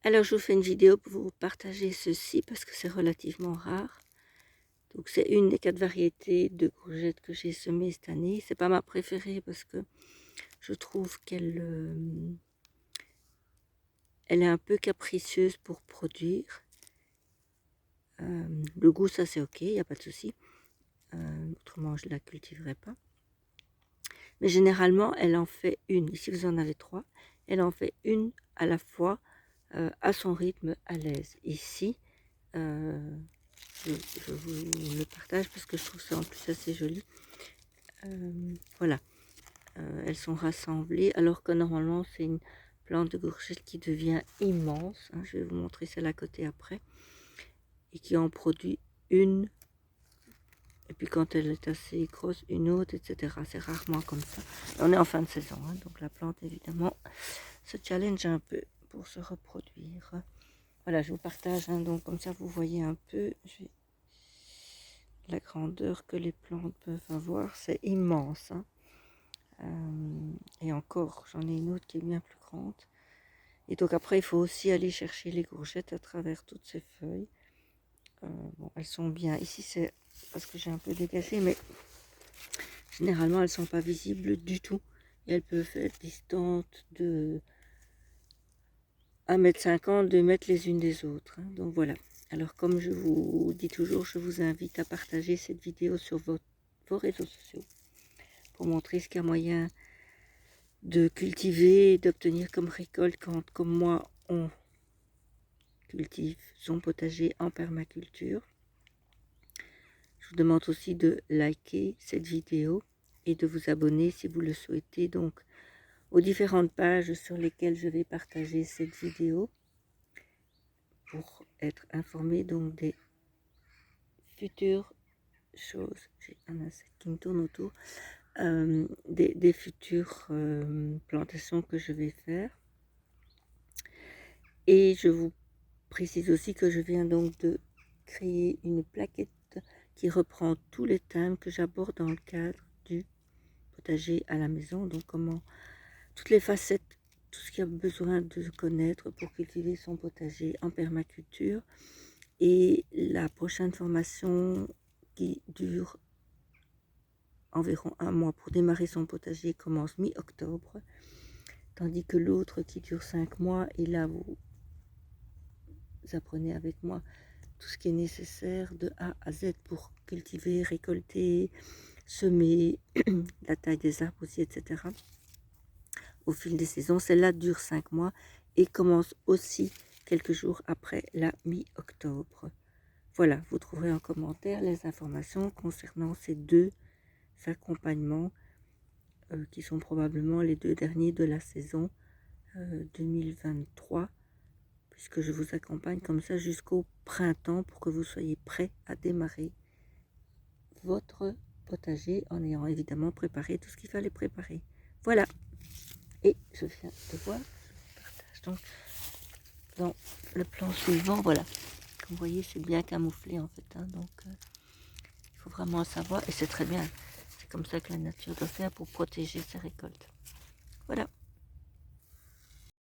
Alors je vous fais une vidéo pour vous partager ceci parce que c'est relativement rare. Donc c'est une des 4 variétés de courgettes que j'ai semées cette année. C'est pas ma préférée parce que je trouve elle est un peu capricieuse pour produire. Le goût, ça c'est ok, il n'y a pas de souci. Autrement je la cultiverai pas. Mais généralement elle en fait une. Ici vous en avez 3. Elle en fait une à la fois à son rythme, à l'aise. Ici, je vous le partage parce que je trouve ça en plus assez joli. Voilà, elles sont rassemblées alors que normalement c'est une plante de courgette qui devient immense. Hein, je vais vous montrer celle à côté après. Et qui en produit une. Et puis quand elle est assez grosse, une autre, etc. C'est rarement comme ça. On est en fin de saison, hein, donc la plante évidemment se challenge un peu pour se reproduire. Voilà, je vous partage, hein, donc comme ça vous voyez un peu la grandeur que les plantes peuvent avoir. C'est immense. Hein. Et encore, j'en ai une autre qui est bien plus grande. Et donc après, il faut aussi aller chercher les courgettes à travers toutes ces feuilles. Bon, elles sont bien. Ici, c'est parce que j'ai un peu dégagé, mais généralement, elles ne sont pas visibles du tout. Et elles peuvent être distantes de 1,50 m, 2 mètres les unes des autres. Hein. Donc voilà. Alors comme je vous dis toujours, je vous invite à partager cette vidéo sur vos réseaux sociaux pour montrer ce qu'il y a moyen de cultiver et d'obtenir comme récolte quand, comme moi, on cultive son potager en permaculture. Je vous demande aussi de liker cette vidéo et de vous abonner si vous le souhaitez donc aux différentes pages sur lesquelles je vais partager cette vidéo pour être informé donc des futures choses. J'ai un insecte qui me tourne autour. Des futures plantations que je vais faire. Et je vous précise aussi que je viens donc de créer une plaquette qui reprend tous les thèmes que j'aborde dans le cadre du potager à la maison. Donc comment toutes les facettes, tout ce qu'il y a besoin de connaître pour cultiver son potager en permaculture. Et la prochaine formation qui dure environ 1 mois pour démarrer son potager commence mi-octobre, tandis que l'autre qui dure 5 mois, et là vous apprenez avec moi tout ce qui est nécessaire de A à Z pour cultiver, récolter, semer, la taille des arbres aussi, etc. Au fil des saisons, celle-là dure 5 mois et commence aussi quelques jours après la mi-octobre. Voilà, vous trouverez en commentaire les informations concernant ces 2 accompagnements qui sont probablement les 2 derniers de la saison 2023, puisque je vous accompagne comme ça jusqu'au printemps pour que vous soyez prêts à démarrer votre potager en ayant évidemment préparé tout ce qu'il fallait préparer. Voilà, et je viens de voir, je partage donc dans le plan suivant, voilà. Comme vous voyez, c'est bien camouflé en fait, hein, donc il faut vraiment savoir, et c'est très bien. C'est comme ça que la nature doit faire pour protéger ses récoltes. Voilà.